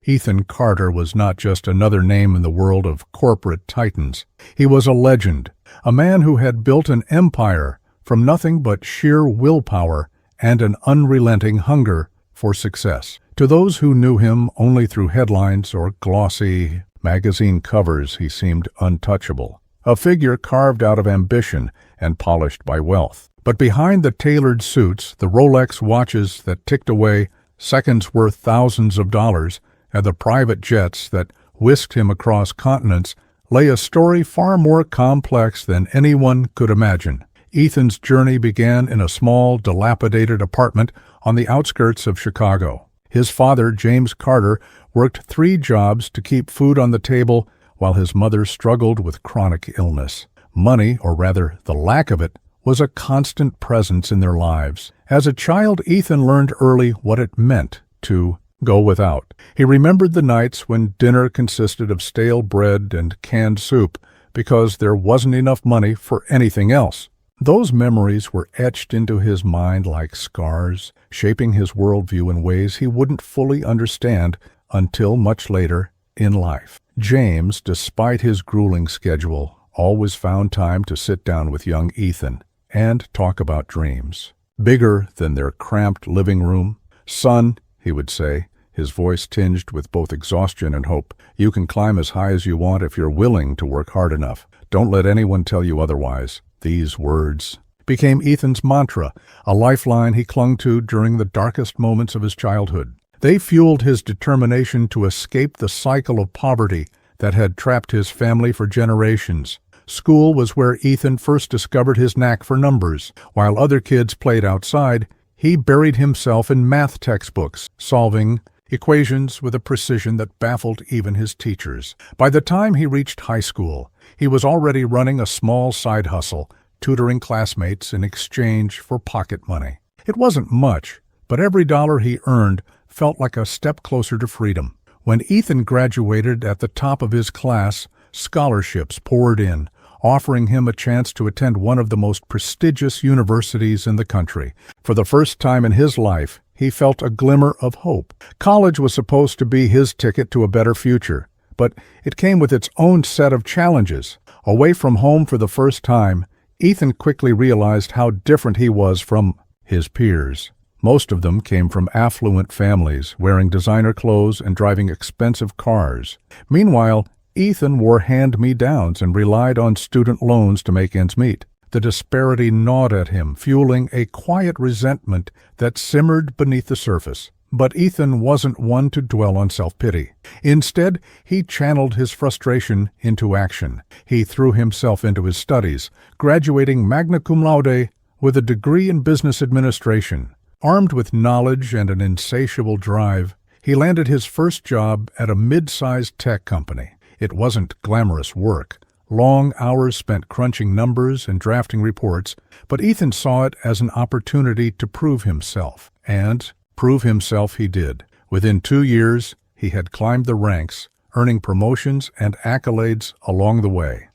Ethan Carter was not just another name in the world of corporate titans. He was a legend, a man who had built an empire from nothing but sheer willpower and an unrelenting hunger for success. To those who knew him only through headlines or glossy magazine covers, he seemed untouchable, a figure carved out of ambition and polished by wealth. But behind the tailored suits, the Rolex watches that ticked away seconds worth thousands of dollars, and the private jets that whisked him across continents, lay a story far more complex than anyone could imagine. Ethan's journey began in a small, dilapidated apartment on the outskirts of Chicago. His father, James Carter, worked 3 jobs to keep food on the table while his mother struggled with chronic illness. Money, or rather the lack of it, was a constant presence in their lives. As a child, Ethan learned early what it meant to go without. He remembered the nights when dinner consisted of stale bread and canned soup because there wasn't enough money for anything else. Those memories were etched into his mind like scars, shaping his worldview in ways he wouldn't fully understand until much later in life. James, despite his grueling schedule, always found time to sit down with young Ethan and talk about dreams. Bigger than their cramped living room. "Son," he would say, his voice tinged with both exhaustion and hope, "you can climb as high as you want if you're willing to work hard enough. Don't let anyone tell you otherwise." These words became Ethan's mantra, a lifeline he clung to during the darkest moments of his childhood. They fueled his determination to escape the cycle of poverty that had trapped his family for generations. School was where Ethan first discovered his knack for numbers. While other kids played outside, he buried himself in math textbooks, solving equations with a precision that baffled even his teachers. By the time he reached high school, he was already running a small side hustle, tutoring classmates in exchange for pocket money. It wasn't much, but every dollar he earned felt like a step closer to freedom. When Ethan graduated at the top of his class, scholarships poured in, offering him a chance to attend one of the most prestigious universities in the country. For the first time in his life, he felt a glimmer of hope. College was supposed to be his ticket to a better future, but it came with its own set of challenges. Away from home for the first time, Ethan quickly realized how different he was from his peers. Most of them came from affluent families, wearing designer clothes and driving expensive cars. Meanwhile, Ethan wore hand-me-downs and relied on student loans to make ends meet. The disparity gnawed at him, fueling a quiet resentment that simmered beneath the surface. But Ethan wasn't one to dwell on self-pity. Instead, he channeled his frustration into action. He threw himself into his studies, graduating magna cum laude with a degree in business administration. Armed with knowledge and an insatiable drive, he landed his first job at a mid-sized tech company. It wasn't glamorous work, long hours spent crunching numbers and drafting reports, but Ethan saw it as an opportunity to prove himself. And prove himself he did. Within 2 years, he had climbed the ranks, earning promotions and accolades along the way.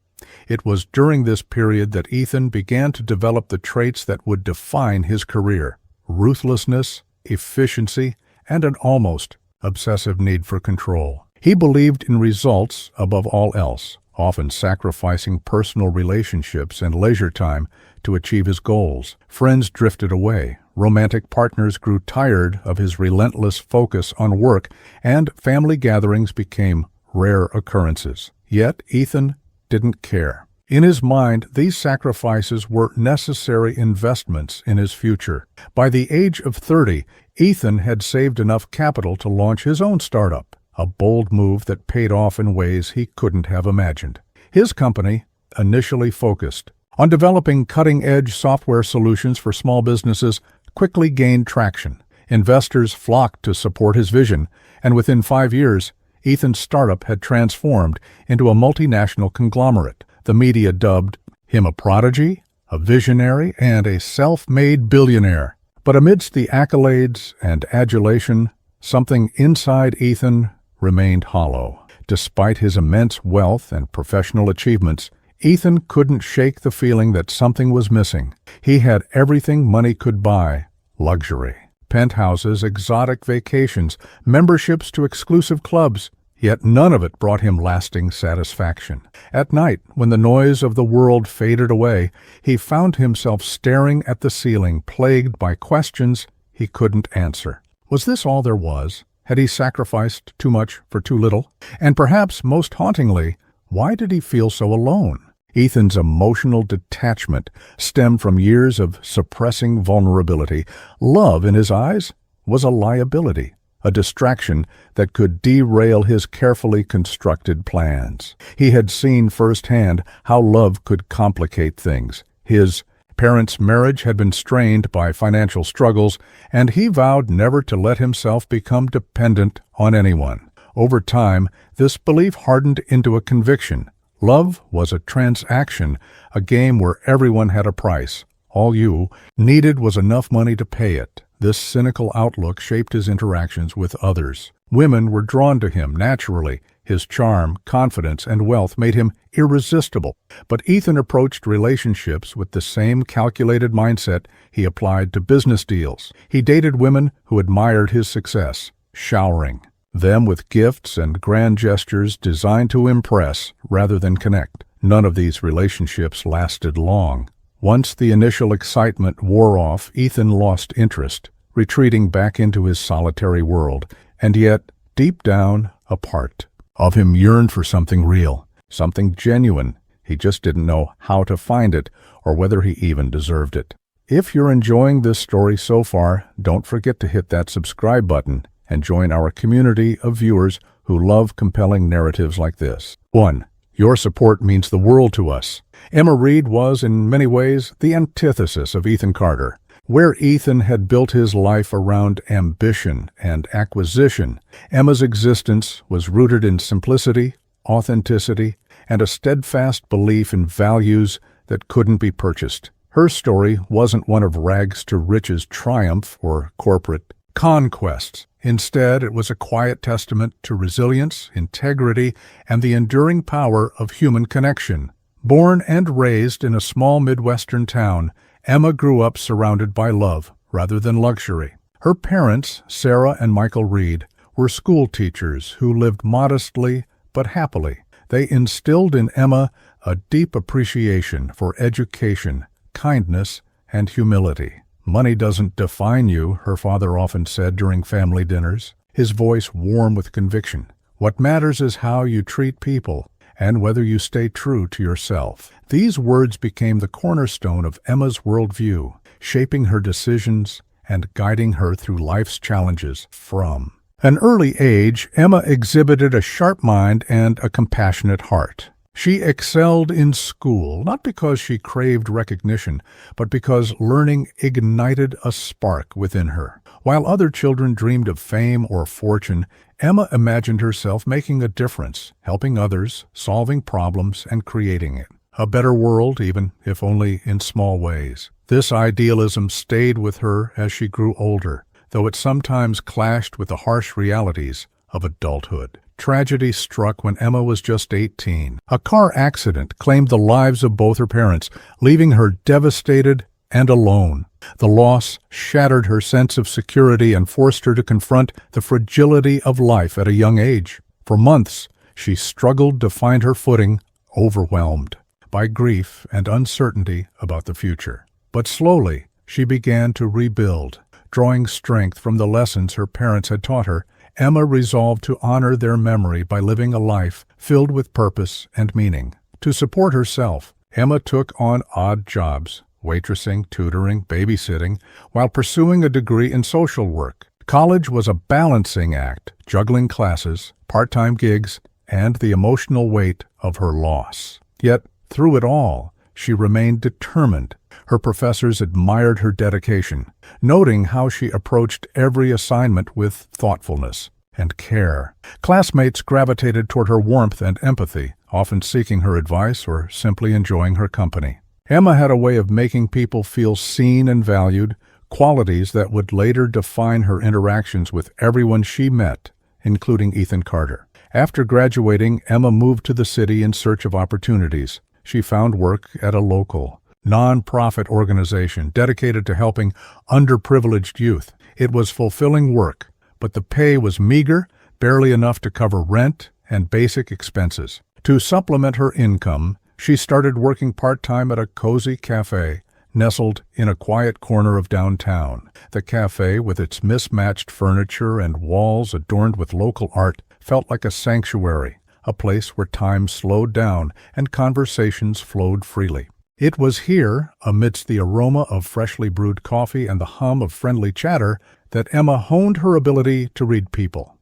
It was during this period that Ethan began to develop the traits that would define his career: ruthlessness, efficiency, and an almost obsessive need for control. He believed in results above all else, often sacrificing personal relationships and leisure time to achieve his goals. Friends drifted away, romantic partners grew tired of his relentless focus on work, and family gatherings became rare occurrences. Yet Ethan didn't care. In his mind, these sacrifices were necessary investments in his future. By the age of 30, Ethan had saved enough capital to launch his own startup, a bold move that paid off in ways he couldn't have imagined. His company, initially focused on developing cutting-edge software solutions for small businesses, quickly gained traction. Investors flocked to support his vision, and within 5 years, Ethan's startup had transformed into a multinational conglomerate. The media dubbed him a prodigy, a visionary, and a self-made billionaire. But amidst the accolades and adulation, something inside Ethan remained hollow. Despite his immense wealth and professional achievements, Ethan couldn't shake the feeling that something was missing. He had everything money could buy: luxury. penthouses, exotic vacations, memberships to exclusive clubs. Yet none of it brought him lasting satisfaction. At night, when the noise of the world faded away, he found himself staring at the ceiling, plagued by questions he couldn't answer. Was this all there was? Had he sacrificed too much for too little? And perhaps most hauntingly, why did he feel so alone? Ethan's emotional detachment stemmed from years of suppressing vulnerability. Love, in his eyes, was a liability, a distraction that could derail his carefully constructed plans. He had seen firsthand how love could complicate things. His parents' marriage had been strained by financial struggles, and he vowed never to let himself become dependent on anyone. Over time, this belief hardened into a conviction. Love was a transaction, a game where everyone had a price. All you needed was enough money to pay it. This cynical outlook shaped his interactions with others. Women were drawn to him naturally. His charm, confidence, and wealth made him irresistible. But Ethan approached relationships with the same calculated mindset he applied to business deals. He dated women who admired his success, showering them with gifts and grand gestures designed to impress rather than connect. None of these relationships lasted long. Once the initial excitement wore off, Ethan lost interest, retreating back into his solitary world. And yet, deep down, a part of him yearned for something real, something genuine. He just didn't know how to find it or whether he even deserved it. If you're enjoying this story so far, don't forget to hit that subscribe button and join our community of viewers who love compelling narratives like this. 1. Your support means the world to us. Emma Reed was, in many ways, the antithesis of Ethan Carter. Where Ethan had built his life around ambition and acquisition, Emma's existence was rooted in simplicity, authenticity, and a steadfast belief in values that couldn't be purchased. Her story wasn't one of rags to riches triumph or corporate conquests. Instead, it was a quiet testament to resilience, integrity, and the enduring power of human connection. Born and raised in a small Midwestern town, Emma grew up surrounded by love rather than luxury. Her parents, Sarah and Michael Reed, were school teachers who lived modestly but happily. They instilled in Emma a deep appreciation for education, kindness, and humility. Money doesn't define you, her father often said during family dinners, his voice warm with conviction. What matters is how you treat people and whether you stay true to yourself. These words became the cornerstone of Emma's worldview, shaping her decisions and guiding her through life's challenges. From an early age, Emma exhibited a sharp mind and a compassionate heart. She excelled in school, not because she craved recognition, but because learning ignited a spark within her. While other children dreamed of fame or fortune, Emma imagined herself making a difference, helping others, solving problems, and creating it. A better world, even if only in small ways. This idealism stayed with her as she grew older, though it sometimes clashed with the harsh realities of adulthood. Tragedy struck when Emma was just 18. A car accident claimed the lives of both her parents, leaving her devastated and alone. The loss shattered her sense of security and forced her to confront the fragility of life at a young age. For months, she struggled to find her footing, overwhelmed by grief and uncertainty about the future. But slowly, she began to rebuild. Drawing strength from the lessons her parents had taught her, Emma resolved to honor their memory by living a life filled with purpose and meaning. To support herself, Emma took on odd jobs, waitressing, tutoring, babysitting, while pursuing a degree in social work. College was a balancing act, juggling classes, part-time gigs, and the emotional weight of her loss. Yet, through it all, she remained determined. Her professors admired her dedication, noting how she approached every assignment with thoughtfulness and care. Classmates gravitated toward her warmth and empathy, often seeking her advice or simply enjoying her company. Emma had a way of making people feel seen and valued, qualities that would later define her interactions with everyone she met, including Ethan Carter. After graduating, Emma moved to the city in search of opportunities. She found work at a local, non-profit organization dedicated to helping underprivileged youth. It was fulfilling work, but the pay was meager, barely enough to cover rent and basic expenses. To supplement her income, she started working part-time at a cozy cafe nestled in a quiet corner of downtown. The cafe, with its mismatched furniture and walls adorned with local art, felt like a sanctuary, a place where time slowed down and conversations flowed freely. It was here, amidst the aroma of freshly brewed coffee and the hum of friendly chatter, that Emma honed her ability to read people.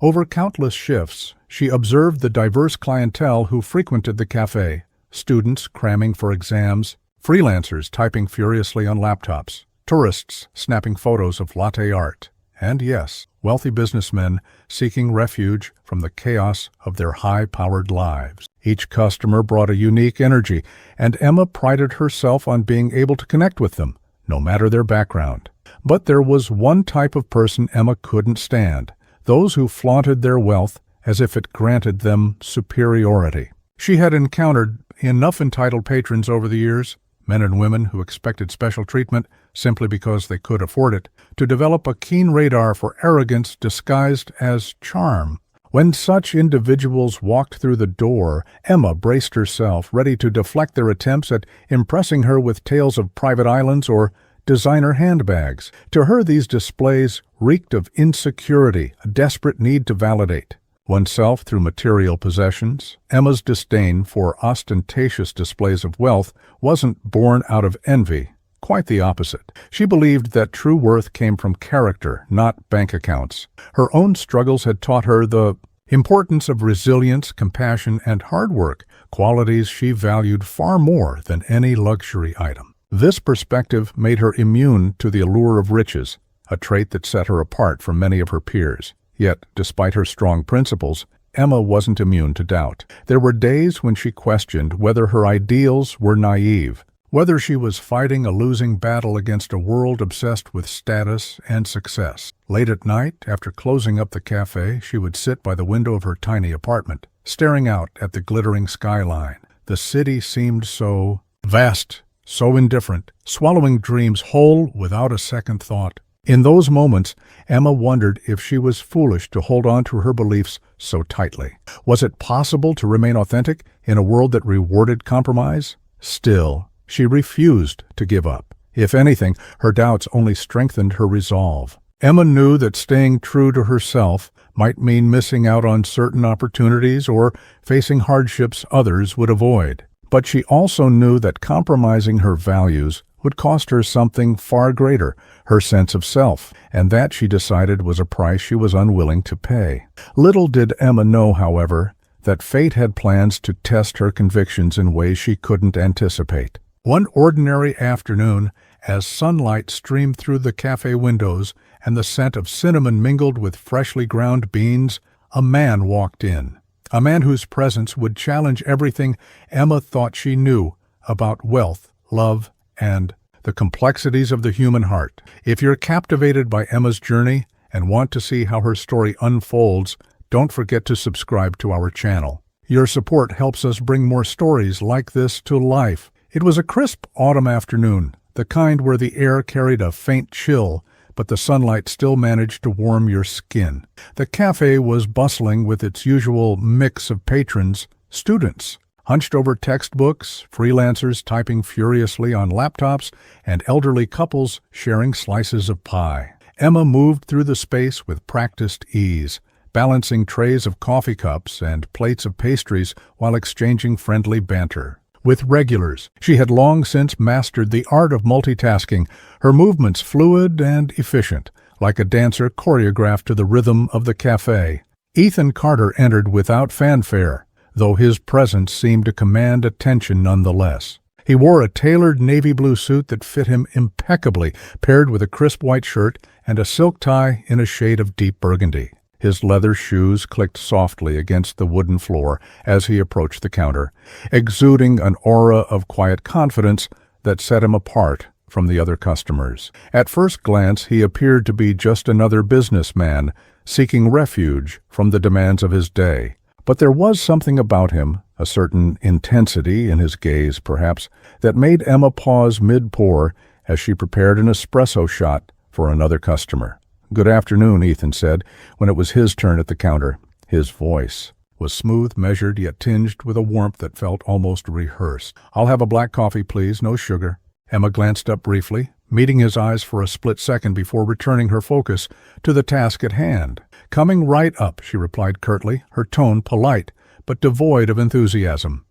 Over countless shifts, she observed the diverse clientele who frequented the cafe: students cramming for exams, freelancers typing furiously on laptops, tourists snapping photos of latte art, and yes, wealthy businessmen seeking refuge from the chaos of their high-powered lives. Each customer brought a unique energy, and Emma prided herself on being able to connect with them, no matter their background. But there was one type of person Emma couldn't stand: those who flaunted their wealth as if it granted them superiority. She had encountered enough entitled patrons over the years, men and women who expected special treatment simply because they could afford it, to develop a keen radar for arrogance disguised as charm. When such individuals walked through the door, Emma braced herself, ready to deflect their attempts at impressing her with tales of private islands or designer handbags. To her, these displays reeked of insecurity, a desperate need to validate oneself through material possessions. Emma's disdain for ostentatious displays of wealth wasn't born out of envy. Quite the opposite. She believed that true worth came from character, not bank accounts. Her own struggles had taught her the importance of resilience, compassion, and hard work, qualities she valued far more than any luxury item. This perspective made her immune to the allure of riches, a trait that set her apart from many of her peers. Yet, despite her strong principles, Emma wasn't immune to doubt. There were days when she questioned whether her ideals were naive, whether she was fighting a losing battle against a world obsessed with status and success. Late at night, after closing up the cafe, she would sit by the window of her tiny apartment, staring out at the glittering skyline. The city seemed so vast, so indifferent, swallowing dreams whole without a second thought. In those moments, Emma wondered if she was foolish to hold on to her beliefs so tightly. Was it possible to remain authentic in a world that rewarded compromise? Still, she refused to give up. If anything, her doubts only strengthened her resolve. Emma knew that staying true to herself might mean missing out on certain opportunities or facing hardships others would avoid. But she also knew that compromising her values would cost her something far greater, her sense of self, and that, she decided, was a price she was unwilling to pay. Little did Emma know, however, that fate had plans to test her convictions in ways she couldn't anticipate. One ordinary afternoon, as sunlight streamed through the cafe windows and the scent of cinnamon mingled with freshly ground beans, a man walked in. A man whose presence would challenge everything Emma thought she knew about wealth, love, and the complexities of the human heart. If you're captivated by Emma's journey and want to see how her story unfolds, don't forget to subscribe to our channel. Your support helps us bring more stories like this to life. It was a crisp autumn afternoon, the kind where the air carried a faint chill, but the sunlight still managed to warm your skin. The cafe was bustling with its usual mix of patrons, students hunched over textbooks, freelancers typing furiously on laptops, and elderly couples sharing slices of pie. Emma moved through the space with practiced ease, balancing trays of coffee cups and plates of pastries while exchanging friendly banter. With regulars, she had long since mastered the art of multitasking, her movements fluid and efficient, like a dancer choreographed to the rhythm of the cafe. Ethan Carter entered without fanfare, though his presence seemed to command attention nonetheless. He wore a tailored navy blue suit that fit him impeccably, paired with a crisp white shirt and a silk tie in a shade of deep burgundy. His leather shoes clicked softly against the wooden floor as he approached the counter, exuding an aura of quiet confidence that set him apart from the other customers. At first glance, he appeared to be just another businessman seeking refuge from the demands of his day. But there was something about him, a certain intensity in his gaze perhaps, that made Emma pause mid-pour as she prepared an espresso shot for another customer. "Good afternoon," Ethan said, when it was his turn at the counter. His voice was smooth, measured, yet tinged with a warmth that felt almost rehearsed. "I'll have a black coffee, please, no sugar." Emma glanced up briefly, meeting his eyes for a split second before returning her focus to the task at hand. "Coming right up," she replied curtly, her tone polite, but devoid of enthusiasm.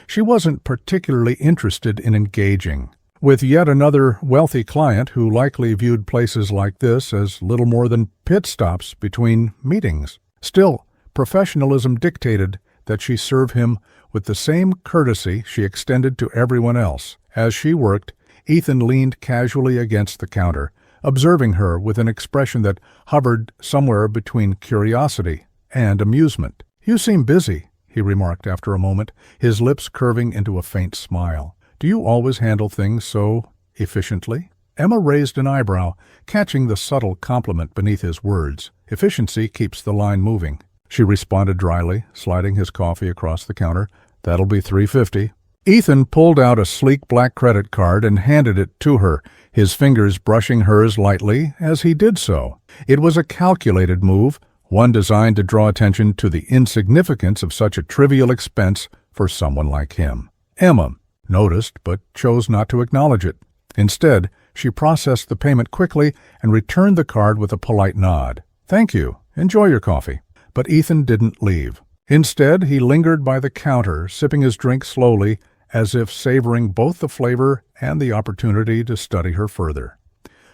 She wasn't particularly interested in engaging with yet another wealthy client who likely viewed places like this as little more than pit stops between meetings. Still, professionalism dictated that she serve him with the same courtesy she extended to everyone else. As she worked, Ethan leaned casually against the counter, observing her with an expression that hovered somewhere between curiosity and amusement. "You seem busy," he remarked after a moment, his lips curving into a faint smile. "Do you always handle things so efficiently?" Emma raised an eyebrow, catching the subtle compliment beneath his words. "Efficiency keeps the line moving," she responded dryly, sliding his coffee across the counter. "That'll be $3.50. Ethan pulled out a sleek black credit card and handed it to her, his fingers brushing hers lightly as he did so. It was a calculated move, one designed to draw attention to the insignificance of such a trivial expense for someone like him. Emma noticed but chose not to acknowledge it. Instead, she processed the payment quickly and returned the card with a polite nod. "Thank you. Enjoy your coffee." But Ethan didn't leave. Instead, he lingered by the counter, sipping his drink slowly, as if savoring both the flavor and the opportunity to study her further.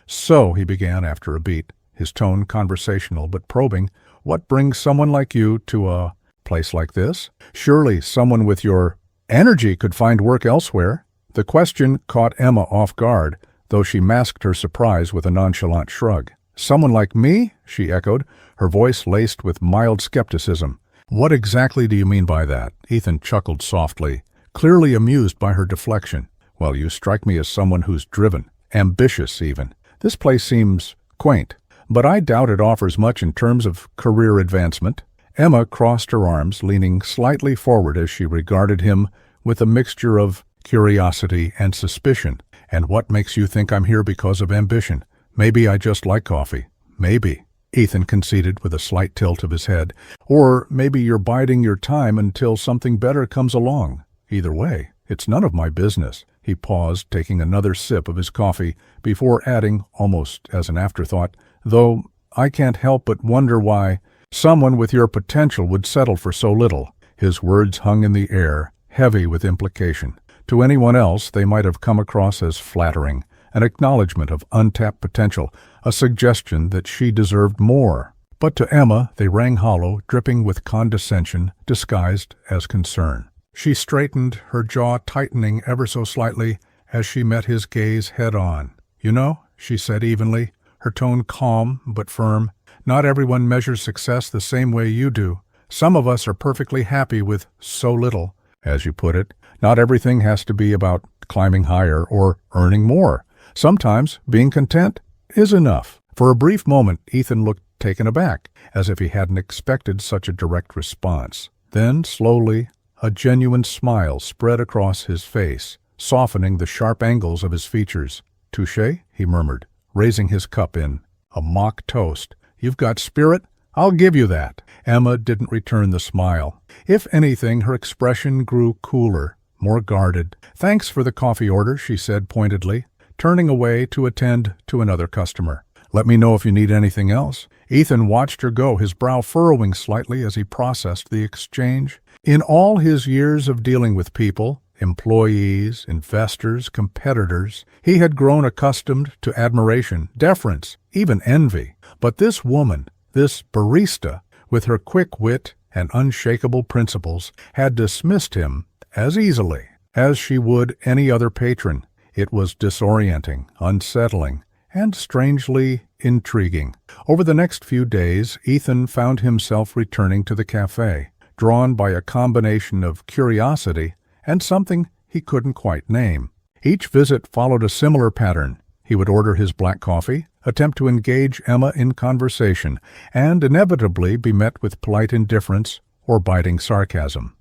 "So," he began after a beat, his tone conversational but probing, "what brings someone like you to a place like this? Surely someone with your energy could find work elsewhere." The question caught Emma off guard, though she masked her surprise with a nonchalant shrug. "Someone like me?" she echoed, her voice laced with mild skepticism. "What exactly do you mean by that?" Ethan chuckled softly, clearly amused by her deflection. "Well, you strike me as someone who's driven, ambitious even. This place seems quaint, but I doubt it offers much in terms of career advancement." Emma crossed her arms, leaning slightly forward as she regarded him with a mixture of curiosity and suspicion. "And what makes you think I'm here because of ambition? Maybe I just like coffee. Maybe," Ethan conceded with a slight tilt of his head. "Or maybe you're biding your time until something better comes along. Either way, it's none of my business." He paused, taking another sip of his coffee, before adding, almost as an afterthought, "Though I can't help but wonder why someone with your potential would settle for so little." His words hung in the air, heavy with implication. To anyone else, they might have come across as flattering, an acknowledgment of untapped potential, a suggestion that she deserved more. But to Emma, they rang hollow, dripping with condescension, disguised as concern. She straightened, her jaw tightening ever so slightly as she met his gaze head-on. "You know," she said evenly, her tone calm but firm, "not everyone measures success the same way you do. Some of us are perfectly happy with so little, as you put it. Not everything has to be about climbing higher or earning more. Sometimes being content is enough." For a brief moment, Ethan looked taken aback, as if he hadn't expected such a direct response. Then, slowly, a genuine smile spread across his face, softening the sharp angles of his features. "Touché," he murmured, raising his cup in a mock toast. "You've got spirit. I'll give you that." Emma didn't return the smile. If anything, her expression grew cooler, more guarded. "Thanks for the coffee order," she said pointedly, turning away to attend to another customer. "Let me know if you need anything else." Ethan watched her go, his brow furrowing slightly as he processed the exchange. In all his years of dealing with people, employees, investors, competitors, he had grown accustomed to admiration, deference, even envy. But this woman, this barista, with her quick wit and unshakable principles, had dismissed him as easily as she would any other patron. It was disorienting, unsettling, and strangely intriguing. Over the next few days, Ethan found himself returning to the cafe, drawn by a combination of curiosity and something he couldn't quite name. Each visit followed a similar pattern. He would order his black coffee, attempt to engage Emma in conversation, and inevitably be met with polite indifference or biting sarcasm.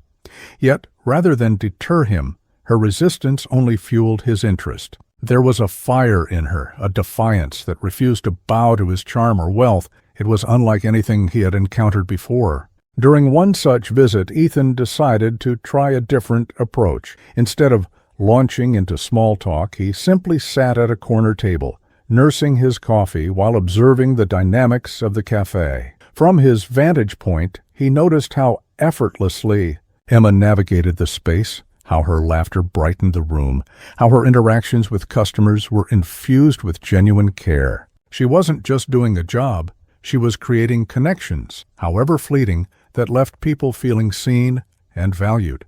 Yet, rather than deter him, her resistance only fueled his interest. There was a fire in her, a defiance that refused to bow to his charm or wealth. It was unlike anything he had encountered before. During one such visit, Ethan decided to try a different approach. Instead of launching into small talk, he simply sat at a corner table, nursing his coffee while observing the dynamics of the cafe. From his vantage point, he noticed how effortlessly Emma navigated the space, how her laughter brightened the room, how her interactions with customers were infused with genuine care. She wasn't just doing a job, she was creating connections, however fleeting, that left people feeling seen and valued.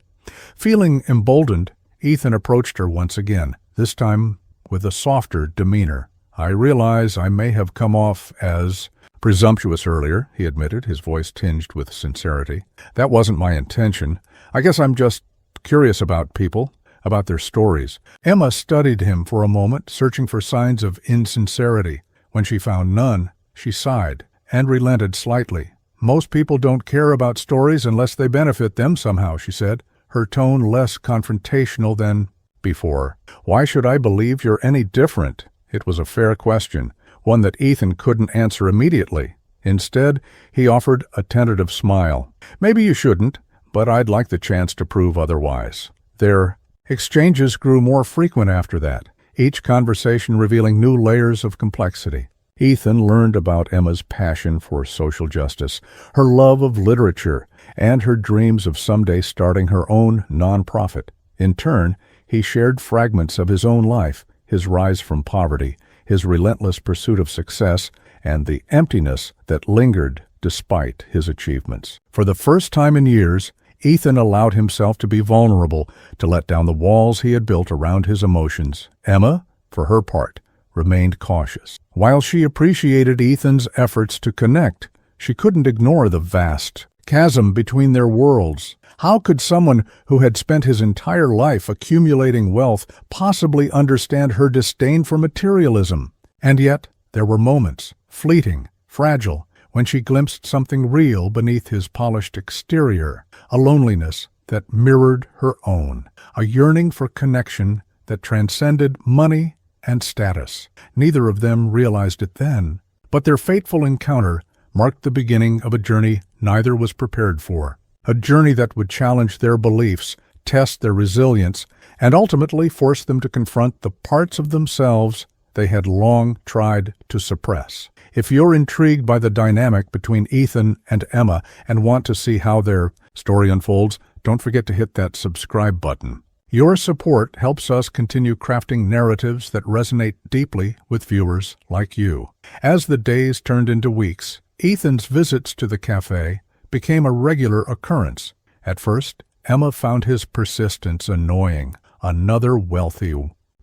Feeling emboldened, Ethan approached her once again, this time with a softer demeanor. "I realize I may have come off as presumptuous earlier," he admitted, his voice tinged with sincerity. "That wasn't my intention. I guess I'm just curious about people, about their stories." Emma studied him for a moment, searching for signs of insincerity. When she found none, she sighed and relented slightly. "Most people don't care about stories unless they benefit them somehow," she said, her tone less confrontational than before. "Why should I believe you're any different?" It was a fair question, one that Ethan couldn't answer immediately. Instead, he offered a tentative smile. "Maybe you shouldn't, but I'd like the chance to prove otherwise." Their exchanges grew more frequent after that, each conversation revealing new layers of complexity. Ethan learned about Emma's passion for social justice, her love of literature, and her dreams of someday starting her own nonprofit. In turn, he shared fragments of his own life, his rise from poverty, his relentless pursuit of success, and the emptiness that lingered despite his achievements. For the first time in years, Ethan allowed himself to be vulnerable, to let down the walls he had built around his emotions. Emma, for her part, remained cautious. While she appreciated Ethan's efforts to connect, she couldn't ignore the vast chasm between their worlds. How could someone who had spent his entire life accumulating wealth possibly understand her disdain for materialism? And yet, there were moments, fleeting, fragile, when she glimpsed something real beneath his polished exterior, a loneliness that mirrored her own, a yearning for connection that transcended money and status. Neither of them realized it then, but their fateful encounter marked the beginning of a journey neither was prepared for, a journey that would challenge their beliefs, test their resilience, and ultimately force them to confront the parts of themselves they had long tried to suppress. If you're intrigued by the dynamic between Ethan and Emma and want to see how their story unfolds, don't forget to hit that subscribe button. Your support helps us continue crafting narratives that resonate deeply with viewers like you. As the days turned into weeks, Ethan's visits to the cafe became a regular occurrence. At first, Emma found his persistence annoying. Another wealthy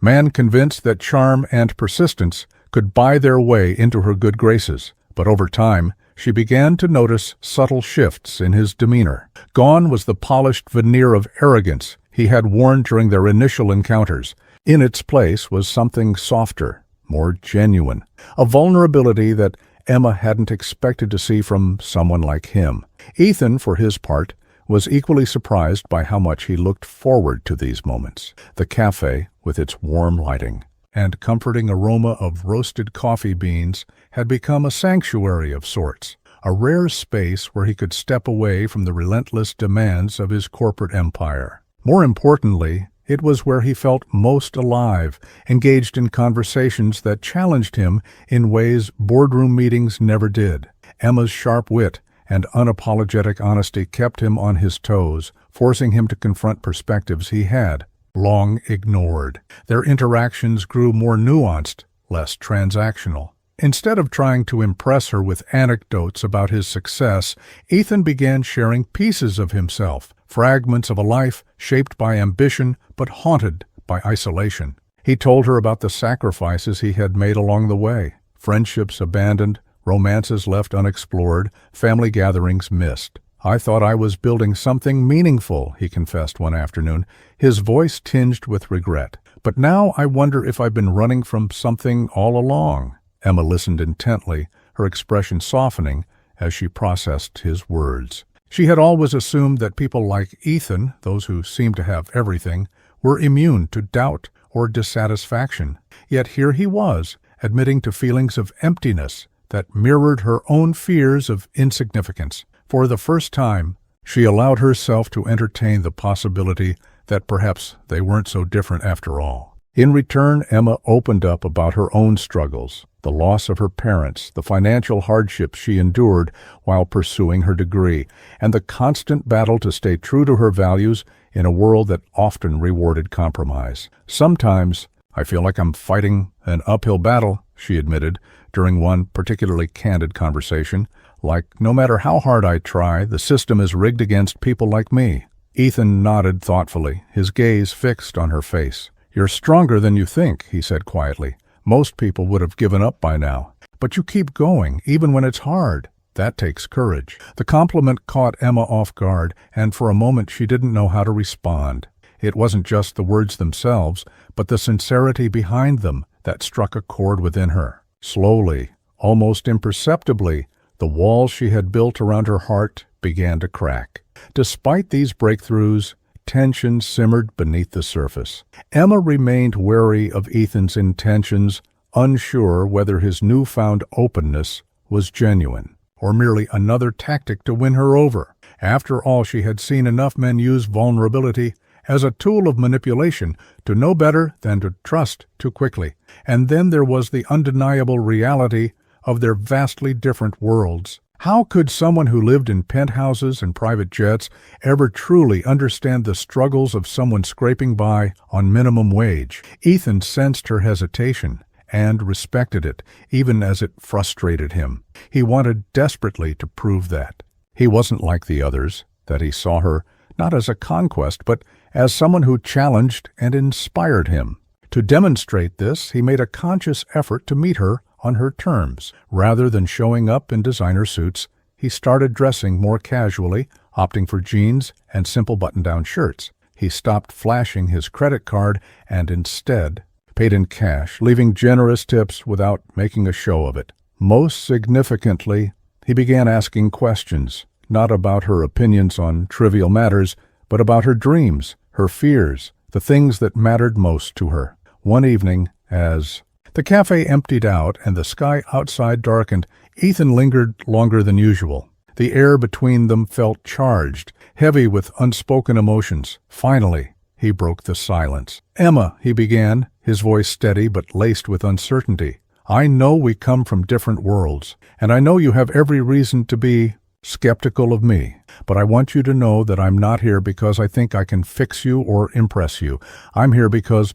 man convinced that charm and persistence could buy their way into her good graces. But over time, she began to notice subtle shifts in his demeanor. Gone was the polished veneer of arrogance he had worn during their initial encounters. In its place was something softer, more genuine, a vulnerability that Emma hadn't expected to see from someone like him. Ethan, for his part, was equally surprised by how much he looked forward to these moments. The cafe, with its warm lighting and comforting aroma of roasted coffee beans, had become a sanctuary of sorts, a rare space where he could step away from the relentless demands of his corporate empire. More importantly, it was where he felt most alive, engaged in conversations that challenged him in ways boardroom meetings never did. Emma's sharp wit and unapologetic honesty kept him on his toes, forcing him to confront perspectives he had long ignored. Their interactions grew more nuanced, less transactional. Instead of trying to impress her with anecdotes about his success, Ethan began sharing pieces of himself, fragments of a life shaped by ambition but haunted by isolation. He told her about the sacrifices he had made along the way, friendships abandoned, romances left unexplored, family gatherings missed. "I thought I was building something meaningful," he confessed one afternoon, his voice tinged with regret. "But now I wonder if I've been running from something all along." Emma listened intently, her expression softening as she processed his words. She had always assumed that people like Ethan, those who seemed to have everything, were immune to doubt or dissatisfaction. Yet here he was, admitting to feelings of emptiness that mirrored her own fears of insignificance. For the first time, she allowed herself to entertain the possibility that perhaps they weren't so different after all. In return, Emma opened up about her own struggles, the loss of her parents, the financial hardships she endured while pursuing her degree, and the constant battle to stay true to her values in a world that often rewarded compromise. "Sometimes I feel like I'm fighting an uphill battle," she admitted during one particularly candid conversation. "Like, no matter how hard I try, the system is rigged against people like me." Ethan nodded thoughtfully, his gaze fixed on her face. "You're stronger than you think," he said quietly. "Most people would have given up by now. But you keep going, even when it's hard. That takes courage." The compliment caught Emma off guard, and for a moment she didn't know how to respond. It wasn't just the words themselves, but the sincerity behind them that struck a chord within her. Slowly, almost imperceptibly, the walls she had built around her heart began to crack. Despite these breakthroughs, tension simmered beneath the surface. Emma remained wary of Ethan's intentions, unsure whether his newfound openness was genuine, or merely another tactic to win her over. After all, she had seen enough men use vulnerability as a tool of manipulation to know better than to trust too quickly. And then there was the undeniable reality of their vastly different worlds. How could someone who lived in penthouses and private jets ever truly understand the struggles of someone scraping by on minimum wage? Ethan sensed her hesitation and respected it, even as it frustrated him. He wanted desperately to prove that he wasn't like the others, that he saw her not as a conquest, but as someone who challenged and inspired him. To demonstrate this, he made a conscious effort to meet her on her terms. Rather than showing up in designer suits, he started dressing more casually, opting for jeans and simple button-down shirts. He stopped flashing his credit card and instead paid in cash, leaving generous tips without making a show of it. Most significantly, he began asking questions, not about her opinions on trivial matters, but about her dreams, her fears, the things that mattered most to her. One evening, as the cafe emptied out and the sky outside darkened, Ethan lingered longer than usual. The air between them felt charged, heavy with unspoken emotions. Finally, he broke the silence. "Emma," he began, his voice steady but laced with uncertainty, "I know we come from different worlds, and I know you have every reason to be skeptical of me. But I want you to know that I'm not here because I think I can fix you or impress you. I'm here because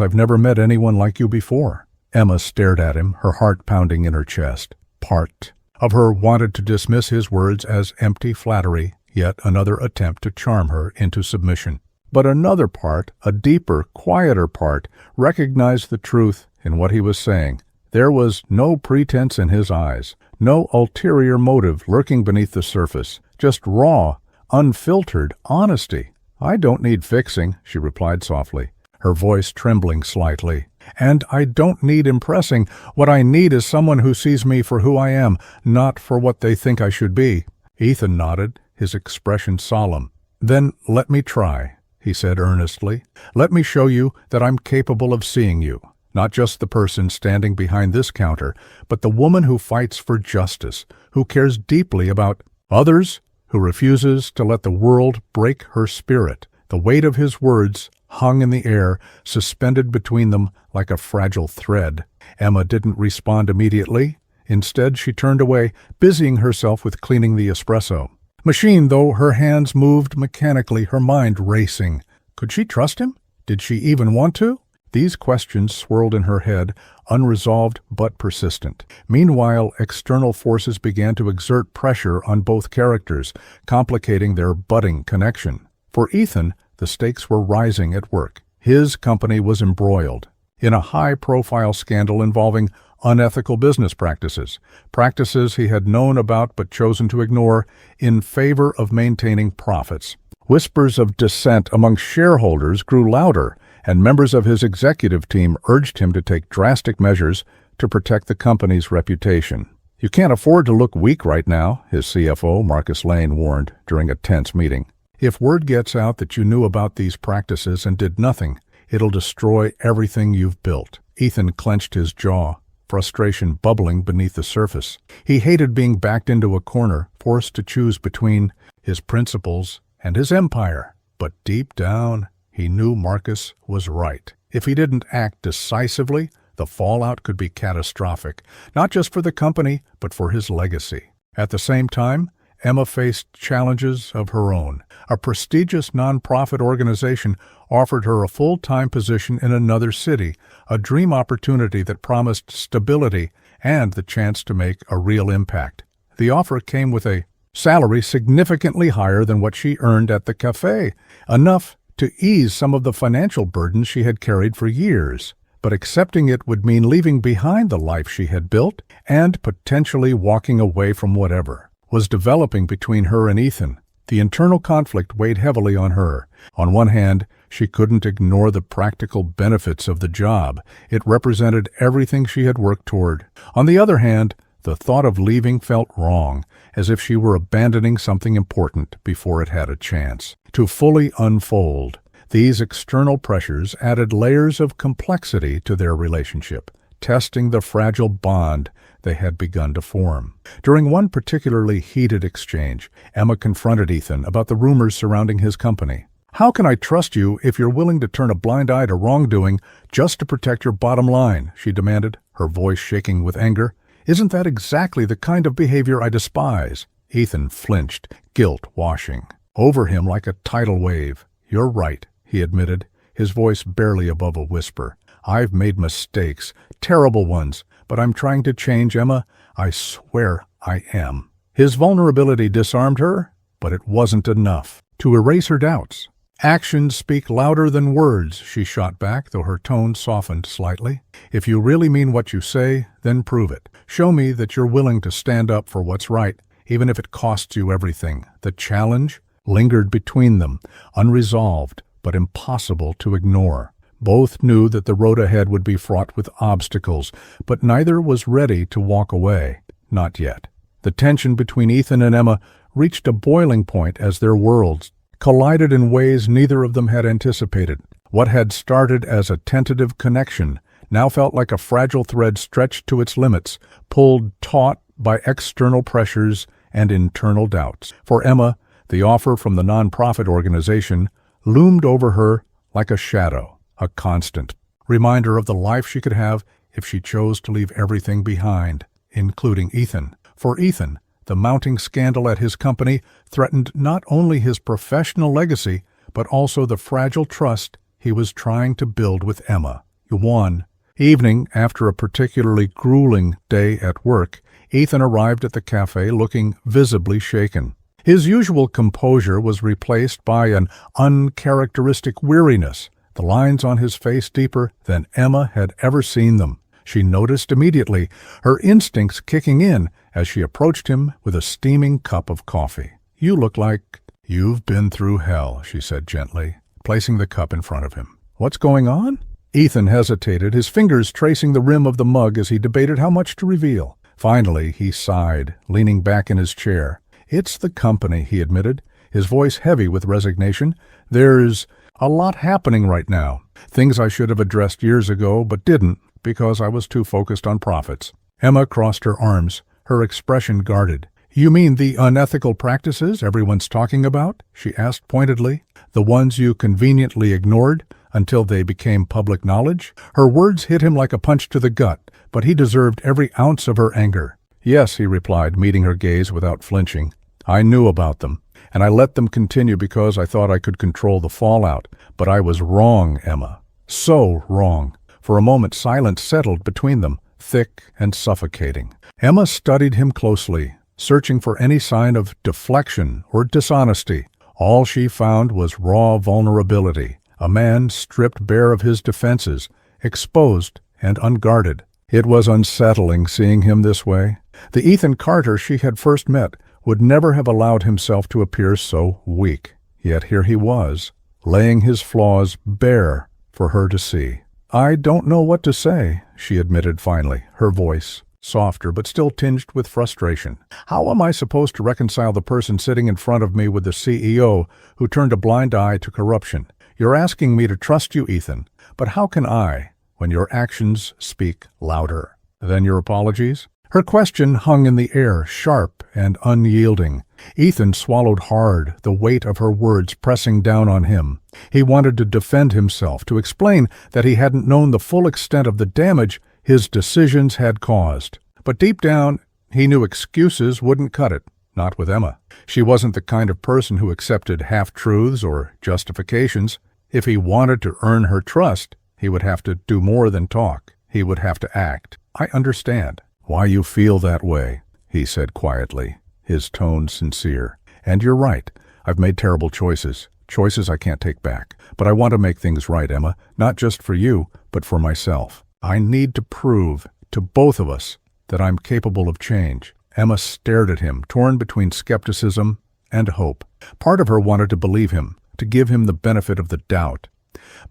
I've never met anyone like you before." Emma stared at him, her heart pounding in her chest. Part of her wanted to dismiss his words as empty flattery, yet another attempt to charm her into submission. But another part, a deeper, quieter part, recognized the truth in what he was saying. There was no pretense in his eyes, no ulterior motive lurking beneath the surface, just raw, unfiltered honesty. "I don't need fixing," she replied softly, her voice trembling slightly. "And I don't need impressing. What I need is someone who sees me for who I am, not for what they think I should be." Ethan nodded, his expression solemn. "Then let me try," he said earnestly. "Let me show you that I'm capable of seeing you. Not just the person standing behind this counter, but the woman who fights for justice, who cares deeply about others, who refuses to let the world break her spirit." The weight of his words hung in the air, suspended between them like a fragile thread. Emma didn't respond immediately. Instead, she turned away, busying herself with cleaning the espresso machine, though her hands moved mechanically, her mind racing. Could she trust him? Did she even want to? These questions swirled in her head, unresolved but persistent. Meanwhile, external forces began to exert pressure on both characters, complicating their budding connection. For Ethan, the stakes were rising at work. His company was embroiled in a high-profile scandal involving unethical business practices he had known about but chosen to ignore in favor of maintaining profits. Whispers of dissent among shareholders grew louder, and members of his executive team urged him to take drastic measures to protect the company's reputation. "You can't afford to look weak right now," his CFO, Marcus Lane, warned during a tense meeting. "If word gets out that you knew about these practices and did nothing, It'll destroy everything you've built." Ethan clenched his jaw, frustration bubbling beneath the surface. He hated being backed into a corner, forced to choose between his principles and his empire. But deep down, he knew Marcus was right. If he didn't act decisively, the fallout could be catastrophic, not just for the company, but for his legacy. At the same time, Emma faced challenges of her own. A prestigious nonprofit organization offered her a full-time position in another city, a dream opportunity that promised stability and the chance to make a real impact. The offer came with a salary significantly higher than what she earned at the cafe, enough to ease some of the financial burdens she had carried for years. But accepting it would mean leaving behind the life she had built and potentially walking away from whatever was developing between her and Ethan. The internal conflict weighed heavily on her. On one hand, she couldn't ignore the practical benefits of the job. It represented everything she had worked toward. On the other hand, the thought of leaving felt wrong, as if she were abandoning something important before it had a chance to fully unfold. These external pressures added layers of complexity to their relationship, testing the fragile bond they had begun to form. During one particularly heated exchange, Emma confronted Ethan about the rumors surrounding his company. "How can I trust you if you're willing to turn a blind eye to wrongdoing just to protect your bottom line?" she demanded, her voice shaking with anger. "Isn't that exactly the kind of behavior I despise?" Ethan flinched, guilt washing over him like a tidal wave. "You're right," he admitted, his voice barely above a whisper. "I've made mistakes, terrible ones, but I'm trying to change, Emma. I swear I am." His vulnerability disarmed her, but it wasn't enough to erase her doubts. "Actions speak louder than words," she shot back, though her tone softened slightly. "If you really mean what you say, then prove it. Show me that you're willing to stand up for what's right, even if it costs you everything." The challenge lingered between them, unresolved, but impossible to ignore. Both knew that the road ahead would be fraught with obstacles, but neither was ready to walk away. Not yet. The tension between Ethan and Emma reached a boiling point as their worlds collided in ways neither of them had anticipated. What had started as a tentative connection now felt like a fragile thread stretched to its limits, pulled taut by external pressures and internal doubts. For Emma, the offer from the nonprofit organization loomed over her like a shadow, a constant reminder of the life she could have if she chose to leave everything behind, including Ethan. For Ethan, the mounting scandal at his company threatened not only his professional legacy, but also the fragile trust he was trying to build with Emma. One evening, after a particularly grueling day at work, Ethan arrived at the cafe looking visibly shaken. His usual composure was replaced by an uncharacteristic weariness, the lines on his face deeper than Emma had ever seen them. She noticed immediately, her instincts kicking in as she approached him with a steaming cup of coffee. "You look like you've been through hell," she said gently, placing the cup in front of him. "What's going on?" Ethan hesitated, his fingers tracing the rim of the mug as he debated how much to reveal. Finally, he sighed, leaning back in his chair. "It's the company," he admitted, his voice heavy with resignation. "There's a lot happening right now. Things I should have addressed years ago, but didn't, because I was too focused on profits." Emma crossed her arms, her expression guarded. "You mean the unethical practices everyone's talking about?" she asked pointedly. "The ones you conveniently ignored until they became public knowledge?" Her words hit him like a punch to the gut, but he deserved every ounce of her anger. "Yes," he replied, meeting her gaze without flinching. "I knew about them, and I let them continue because I thought I could control the fallout. But I was wrong, Emma. So wrong." For a moment silence settled between them, thick and suffocating. Emma studied him closely, searching for any sign of deflection or dishonesty. All she found was raw vulnerability, a man stripped bare of his defenses, exposed and unguarded. It was unsettling seeing him this way. The Ethan Carter she had first met would never have allowed himself to appear so weak. Yet here he was, laying his flaws bare for her to see. "I don't know what to say," she admitted finally, her voice softer but still tinged with frustration. "How am I supposed to reconcile the person sitting in front of me with the CEO who turned a blind eye to corruption? You're asking me to trust you, Ethan, but how can I when your actions speak louder than your apologies? Her question hung in the air, sharp and unyielding. Ethan swallowed hard, the weight of her words pressing down on him. He wanted to defend himself, to explain that he hadn't known the full extent of the damage his decisions had caused. But deep down, he knew excuses wouldn't cut it, not with Emma. She wasn't the kind of person who accepted half-truths or justifications. If he wanted to earn her trust, he would have to do more than talk. He would have to act. I understand why you feel that way, he said quietly, his tone sincere. And you're right. I've made terrible choices. Choices I can't take back. But I want to make things right, Emma, not just for you, but for myself. I need to prove to both of us that I'm capable of change. Emma stared at him, torn between skepticism and hope. Part of her wanted to believe him, to give him the benefit of the doubt.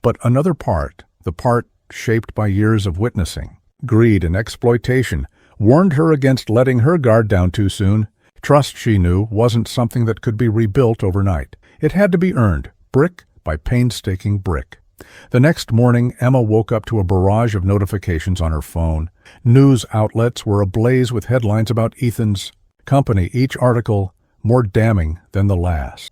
But another part, the part shaped by years of witnessing, greed and exploitation, warned her against letting her guard down too soon. Trust, she knew, wasn't something that could be rebuilt overnight. It had to be earned, brick by painstaking brick. The next morning, Emma woke up to a barrage of notifications on her phone. News outlets were ablaze with headlines about Ethan's company, each article more damning than the last.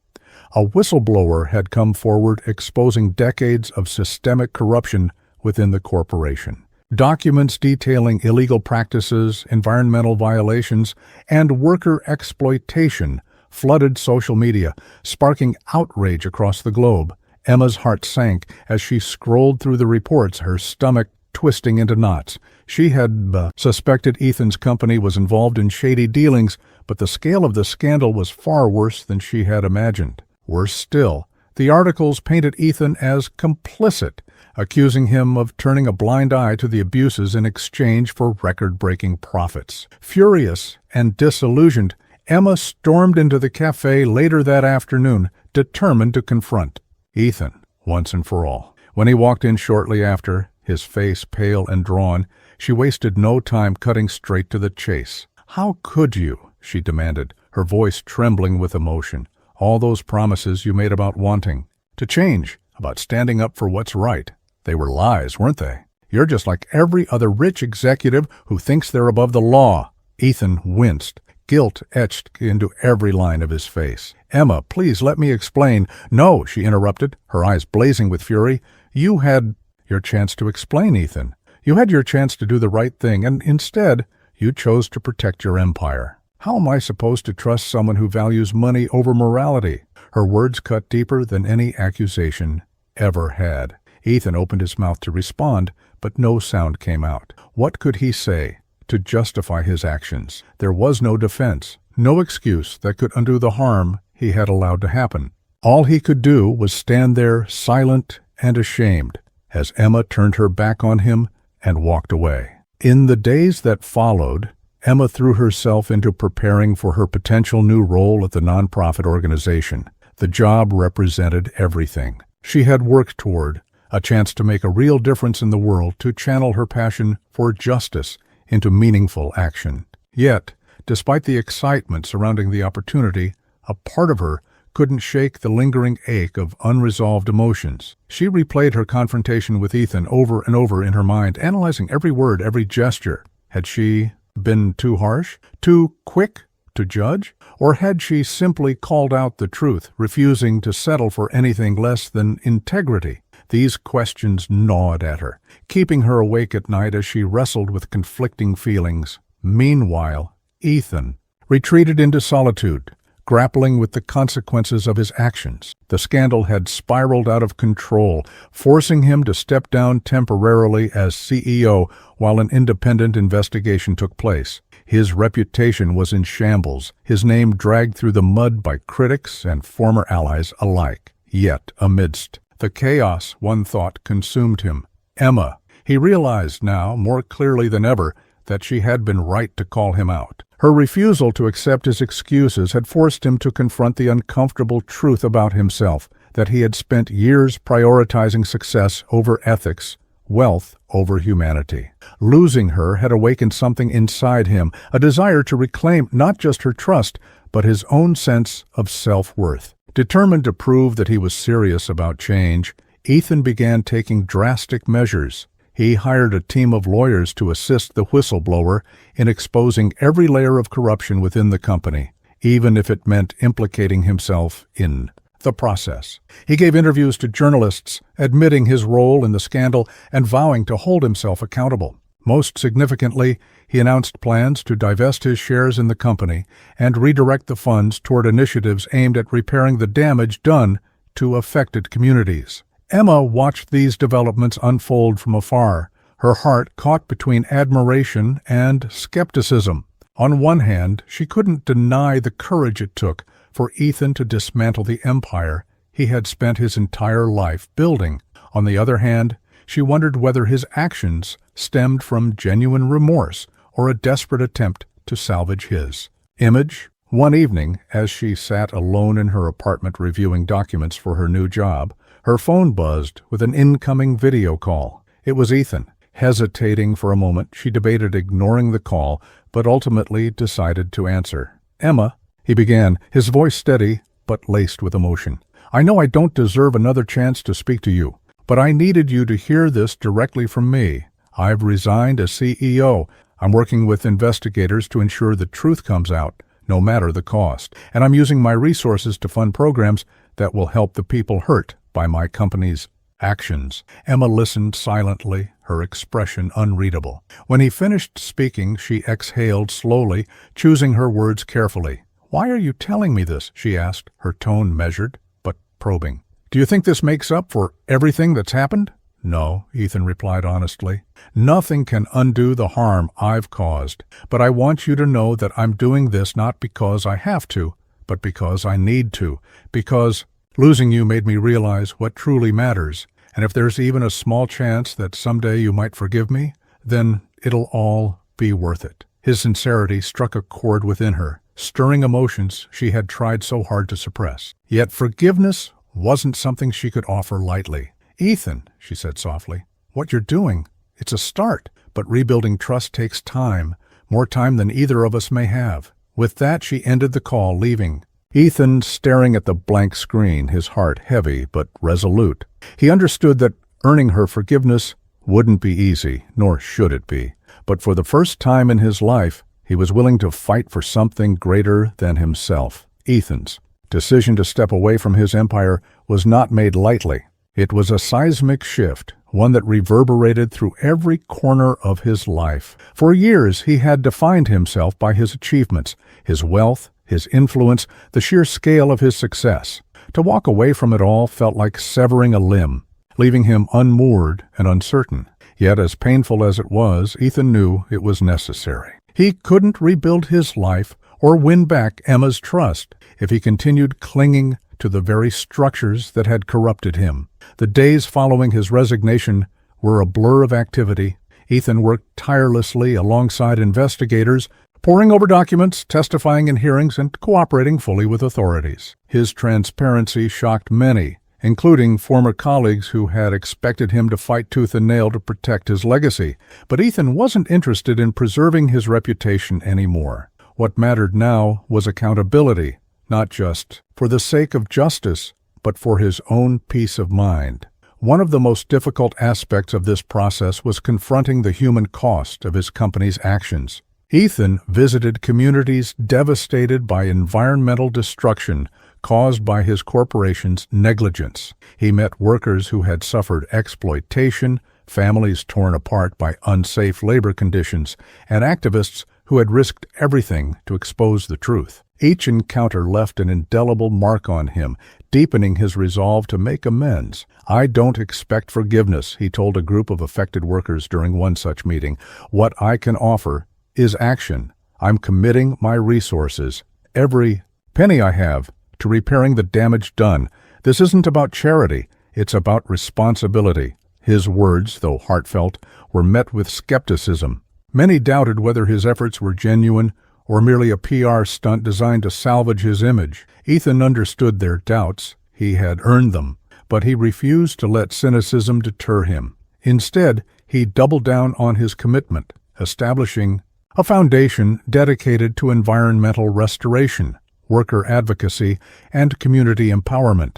A whistleblower had come forward exposing decades of systemic corruption within the corporation. Documents detailing illegal practices, environmental violations, and worker exploitation flooded social media, sparking outrage across the globe. Emma's heart sank as she scrolled through the reports, her stomach twisting into knots. She had suspected Ethan's company was involved in shady dealings, but the scale of the scandal was far worse than she had imagined. Worse still, the articles painted Ethan as complicit, accusing him of turning a blind eye to the abuses in exchange for record-breaking profits. Furious and disillusioned, Emma stormed into the cafe later that afternoon, determined to confront Ethan once and for all. When he walked in shortly after, his face pale and drawn, she wasted no time cutting straight to the chase. "How could you?" she demanded, her voice trembling with emotion. "All those promises you made about wanting to change, about standing up for what's right, they were lies, weren't they? You're just like every other rich executive who thinks they're above the law." Ethan winced, guilt etched into every line of his face. "Emma, please let me explain." "No," she interrupted, her eyes blazing with fury. "You had your chance to explain, Ethan. You had your chance to do the right thing, and instead, you chose to protect your empire. How am I supposed to trust someone who values money over morality?" Her words cut deeper than any accusation ever had. Ethan opened his mouth to respond, but no sound came out. What could he say to justify his actions? There was no defense, no excuse that could undo the harm he had allowed to happen. All he could do was stand there, silent and ashamed, as Emma turned her back on him and walked away. In the days that followed, Emma threw herself into preparing for her potential new role at the nonprofit organization. The job represented everything she had worked toward, a chance to make a real difference in the world, to channel her passion for justice into meaningful action. Yet, despite the excitement surrounding the opportunity, a part of her couldn't shake the lingering ache of unresolved emotions. She replayed her confrontation with Ethan over and over in her mind, analyzing every word, every gesture. Had she been too harsh, too quick to judge? Or had she simply called out the truth, refusing to settle for anything less than integrity? These questions gnawed at her, keeping her awake at night as she wrestled with conflicting feelings. Meanwhile, Ethan retreated into solitude, grappling with the consequences of his actions. The scandal had spiraled out of control, forcing him to step down temporarily as CEO while an independent investigation took place. His reputation was in shambles, his name dragged through the mud by critics and former allies alike. Yet, amidst the chaos, one thought consumed him. Emma. He realized now, more clearly than ever, that she had been right to call him out. Her refusal to accept his excuses had forced him to confront the uncomfortable truth about himself, that he had spent years prioritizing success over ethics, wealth over humanity. Losing her had awakened something inside him, a desire to reclaim not just her trust, but his own sense of self-worth. Determined to prove that he was serious about change, Ethan began taking drastic measures. He hired a team of lawyers to assist the whistleblower in exposing every layer of corruption within the company, even if it meant implicating himself in the process. He gave interviews to journalists, admitting his role in the scandal and vowing to hold himself accountable. Most significantly, he announced plans to divest his shares in the company and redirect the funds toward initiatives aimed at repairing the damage done to affected communities. Emma watched these developments unfold from afar, her heart caught between admiration and skepticism. On one hand, she couldn't deny the courage it took for Ethan to dismantle the empire he had spent his entire life building. On the other hand, she wondered whether his actions stemmed from genuine remorse or a desperate attempt to salvage his image. One evening, as she sat alone in her apartment reviewing documents for her new job, her phone buzzed with an incoming video call. It was Ethan. Hesitating for a moment, she debated ignoring the call, but ultimately decided to answer. "Emma," he began, his voice steady but laced with emotion. "I know I don't deserve another chance to speak to you, but I needed you to hear this directly from me. I've resigned as CEO. I'm working with investigators to ensure the truth comes out, no matter the cost. And I'm using my resources to fund programs that will help the people hurt by my company's actions." Emma listened silently, her expression unreadable. When he finished speaking, she exhaled slowly, choosing her words carefully. "Why are you telling me this?" she asked, her tone measured but probing. "Do you think this makes up for everything that's happened?" "No," Ethan replied honestly. "Nothing can undo the harm I've caused, but I want you to know that I'm doing this not because I have to, but because I need to, because losing you made me realize what truly matters, and if there's even a small chance that someday you might forgive me, then it'll all be worth it." His sincerity struck a chord within her, stirring emotions she had tried so hard to suppress. Yet forgiveness wasn't something she could offer lightly. "Ethan," she said softly, "what you're doing, it's a start, but rebuilding trust takes time, more time than either of us may have." With that, she ended the call, leaving Ethan staring at the blank screen, his heart heavy but resolute. He understood that earning her forgiveness wouldn't be easy, nor should it be. But for the first time in his life, he was willing to fight for something greater than himself. Ethan's decision to step away from his empire was not made lightly. It was a seismic shift, one that reverberated through every corner of his life. For years, he had defined himself by his achievements, his wealth, his influence, the sheer scale of his success. To walk away from it all felt like severing a limb, leaving him unmoored and uncertain. Yet, as painful as it was, Ethan knew it was necessary. He couldn't rebuild his life or win back Emma's trust if he continued clinging to the very structures that had corrupted him. The days following his resignation were a blur of activity. Ethan worked tirelessly alongside investigators, poring over documents, testifying in hearings, and cooperating fully with authorities. His transparency shocked many, including former colleagues who had expected him to fight tooth and nail to protect his legacy. But Ethan wasn't interested in preserving his reputation anymore. What mattered now was accountability, not just for the sake of justice, but for his own peace of mind. One of the most difficult aspects of this process was confronting the human cost of his company's actions. Ethan visited communities devastated by environmental destruction caused by his corporation's negligence. He met workers who had suffered exploitation, families torn apart by unsafe labor conditions, and activists who had risked everything to expose the truth. Each encounter left an indelible mark on him, deepening his resolve to make amends. "I don't expect forgiveness," he told a group of affected workers during one such meeting. "What I can offer is action. I'm committing my resources, every penny I have, to repairing the damage done. This isn't about charity, it's about responsibility." His words, though heartfelt, were met with skepticism. Many doubted whether his efforts were genuine or merely a PR stunt designed to salvage his image. Ethan understood their doubts. He had earned them, but he refused to let cynicism deter him. Instead, he doubled down on his commitment, establishing a foundation dedicated to environmental restoration, worker advocacy, and community empowerment.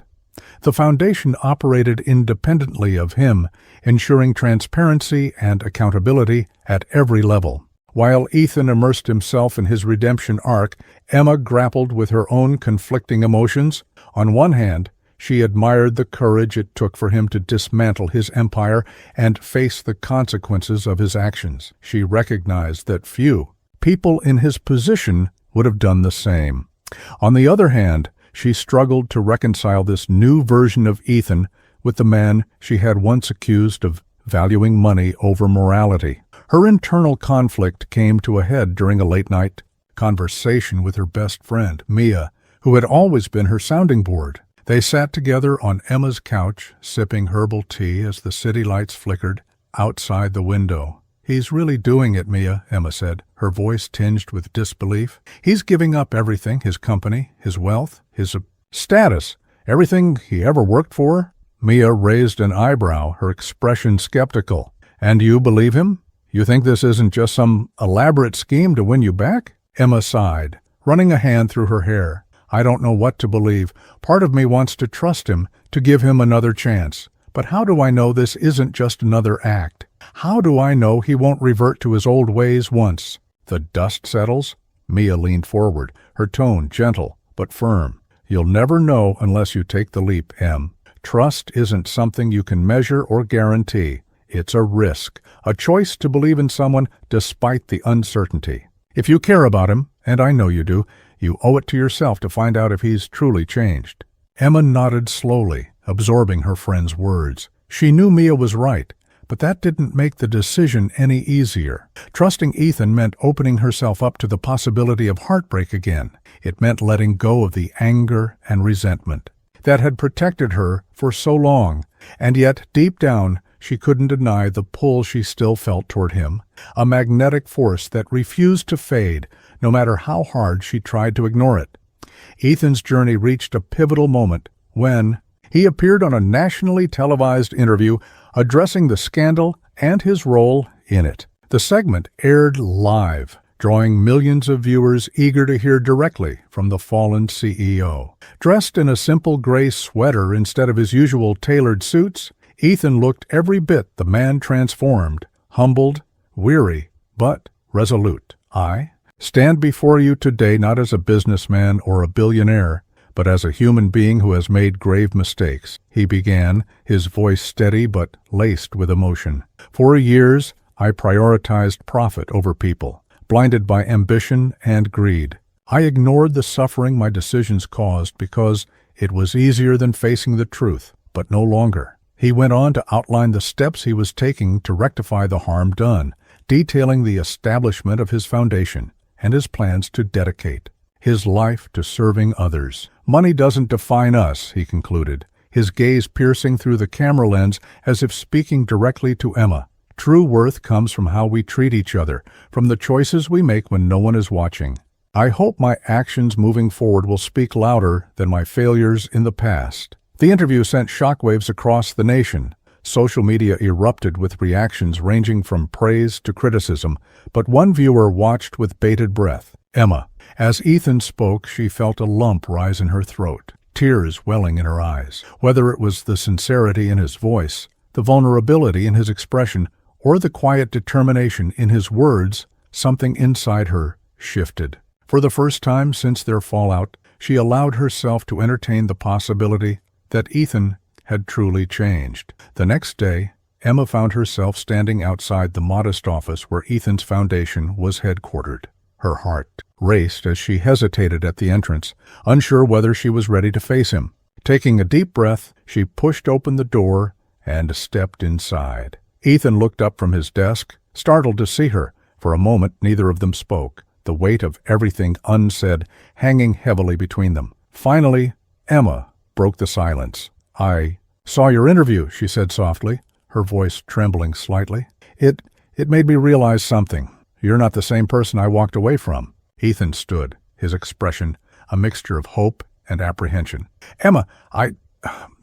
The foundation operated independently of him, ensuring transparency and accountability at every level. While Ethan immersed himself in his redemption arc, Emma grappled with her own conflicting emotions. On one hand, she admired the courage it took for him to dismantle his empire and face the consequences of his actions. She recognized that few people in his position would have done the same. On the other hand, she struggled to reconcile this new version of Ethan with the man she had once accused of valuing money over morality. Her internal conflict came to a head during a late-night conversation with her best friend, Mia, who had always been her sounding board. They sat together on Emma's couch, sipping herbal tea as the city lights flickered outside the window. "He's really doing it, Mia," Emma said, her voice tinged with disbelief. "He's giving up everything, his company, his wealth, his status, everything he ever worked for." Mia raised an eyebrow, her expression skeptical. "And you believe him? You think this isn't just some elaborate scheme to win you back?" Emma sighed, running a hand through her hair. "I don't know what to believe. Part of me wants to trust him, to give him another chance. But how do I know this isn't just another act? How do I know he won't revert to his old ways once the dust settles?" Mia leaned forward, her tone gentle but firm. "You'll never know unless you take the leap, Em. Trust isn't something you can measure or guarantee. It's a risk, a choice to believe in someone despite the uncertainty. If you care about him, and I know you do, you owe it to yourself to find out if he's truly changed." Emma nodded slowly, absorbing her friend's words. She knew Mia was right, but that didn't make the decision any easier. Trusting Ethan meant opening herself up to the possibility of heartbreak again. It meant letting go of the anger and resentment that had protected her for so long, and yet, deep down, she couldn't deny the pull she still felt toward him, a magnetic force that refused to fade, no matter how hard she tried to ignore it. Ethan's journey reached a pivotal moment when he appeared on a nationally televised interview addressing the scandal and his role in it. The segment aired live, drawing millions of viewers eager to hear directly from the fallen CEO. Dressed in a simple gray sweater instead of his usual tailored suits, Ethan looked every bit the man transformed, humbled, weary, but resolute. "I stand before you today not as a businessman or a billionaire, but as a human being who has made grave mistakes," he began, his voice steady but laced with emotion. "For years, I prioritized profit over people, blinded by ambition and greed. I ignored the suffering my decisions caused because it was easier than facing the truth, but no longer." He went on to outline the steps he was taking to rectify the harm done, detailing the establishment of his foundation and his plans to dedicate his life to serving others. "Money doesn't define us," he concluded, his gaze piercing through the camera lens as if speaking directly to Emma. "True worth comes from how we treat each other, from the choices we make when no one is watching. I hope my actions moving forward will speak louder than my failures in the past." The interview sent shockwaves across the nation. Social media erupted with reactions ranging from praise to criticism, but one viewer watched with bated breath. Emma. As Ethan spoke, she felt a lump rise in her throat, tears welling in her eyes. Whether it was the sincerity in his voice, the vulnerability in his expression, or the quiet determination in his words, something inside her shifted. For the first time since their fallout, she allowed herself to entertain the possibility that Ethan had truly changed. The next day, Emma found herself standing outside the modest office where Ethan's foundation was headquartered. Her heart raced as she hesitated at the entrance, unsure whether she was ready to face him. Taking a deep breath, she pushed open the door and stepped inside. Ethan looked up from his desk, startled to see her. For a moment, neither of them spoke, the weight of everything unsaid hanging heavily between them. Finally, Emma broke the silence. "I saw your interview," she said softly, her voice trembling slightly. It made me realize something. You're not the same person I walked away from." Ethan stood, his expression a mixture of hope and apprehension. "Emma,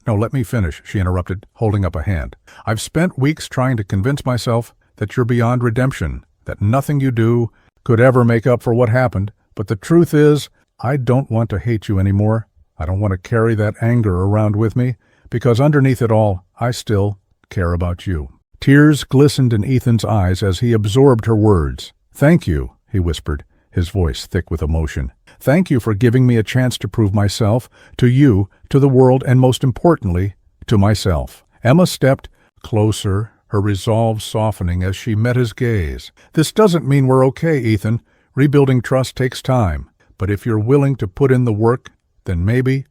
No, let me finish," she interrupted, holding up a hand. "I've spent weeks trying to convince myself that you're beyond redemption, that nothing you do could ever make up for what happened, but the truth is, I don't want to hate you anymore. I don't want to carry that anger around with me, because underneath it all, I still care about you." Tears glistened in Ethan's eyes as he absorbed her words. "Thank you," he whispered, his voice thick with emotion. "Thank you for giving me a chance to prove myself, to you, to the world, and most importantly, to myself." Emma stepped closer, her resolve softening as she met his gaze. "This doesn't mean we're okay, Ethan. Rebuilding trust takes time. But if you're willing to put in the work, then maybe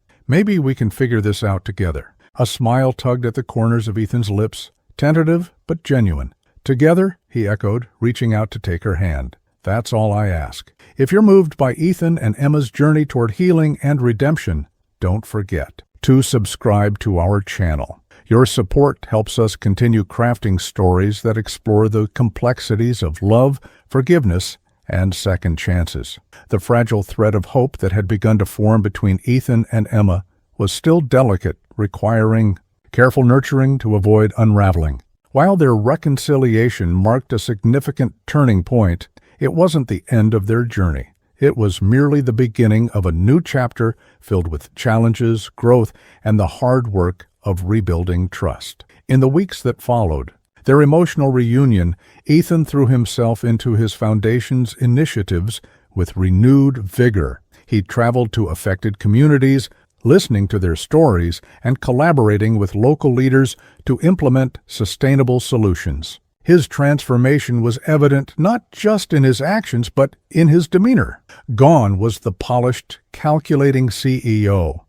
we can figure this out together." A smile tugged at the corners of Ethan's lips, tentative but genuine. "Together," he echoed, reaching out to take her hand. "That's all I ask." If you're moved by Ethan and Emma's journey toward healing and redemption, don't forget to subscribe to our channel. Your support helps us continue crafting stories that explore the complexities of love, forgiveness, and second chances. The fragile thread of hope that had begun to form between Ethan and Emma was still delicate, requiring careful nurturing to avoid unraveling. While their reconciliation marked a significant turning point, it wasn't the end of their journey. It was merely the beginning of a new chapter filled with challenges, growth, and the hard work of rebuilding trust. In the weeks that followed their emotional reunion, Ethan threw himself into his foundation's initiatives with renewed vigor. He traveled to affected communities, listening to their stories and collaborating with local leaders to implement sustainable solutions. His transformation was evident not just in his actions, but in his demeanor. Gone was the polished, calculating CEO.